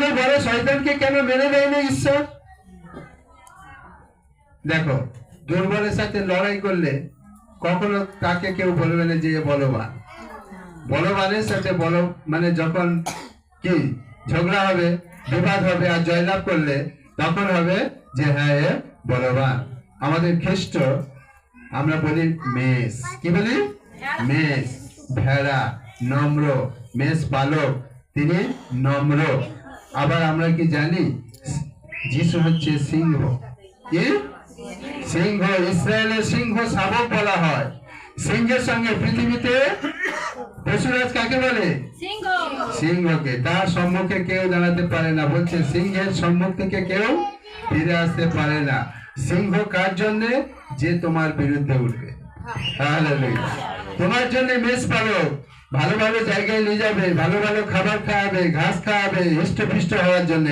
তাহলে বলে শয়তানকে কেন মেনে নেয়নি ঈশ্বর? দেখো, দুর্বলের সাথে লড়াই করলে কখনো তাকে কেউ বলবে না যে বলবান। বলবানের সাথে মানে যখন কি ঝগড়া হবে, বিবাদ হবে, আর জয়লাভ করলে তখন হবে যে হ্যাঁ এ বলবান। আমাদের খ্রিস্ট আমরা বলি মেষ, কি বলি? মেষ, ভেড়া, নম্র। মেষ পালক, তিনি নম্র। আবার আমরা কি জানি যিশু হচ্ছে সিংহ। কি সিংহ? ইসরায়েলের সিংহ শাবক বলা হয়। সিংহের সঙ্গে পৃথিবীতে পশুরাজ কাকে বলে? সিংহকে। তার সম্মুখে কেউ দাঁড়াতে পারে না। বলছে সিংহের সম্মুখ থেকে কেউ ফিরে আসতে পারে না। সিংহ কার জন্য? যে তোমার বিরুদ্ধে উঠবে। হালেলুয়া। তোমার জন্য মেষ পালক ভালো ভালো জায়গায় নিয়ে যাবে, ভালো ভালো খাবার খাওয়াবে, ঘাস খাওয়াবে, হৃষ্টপুষ্ট হওয়ার জন্য।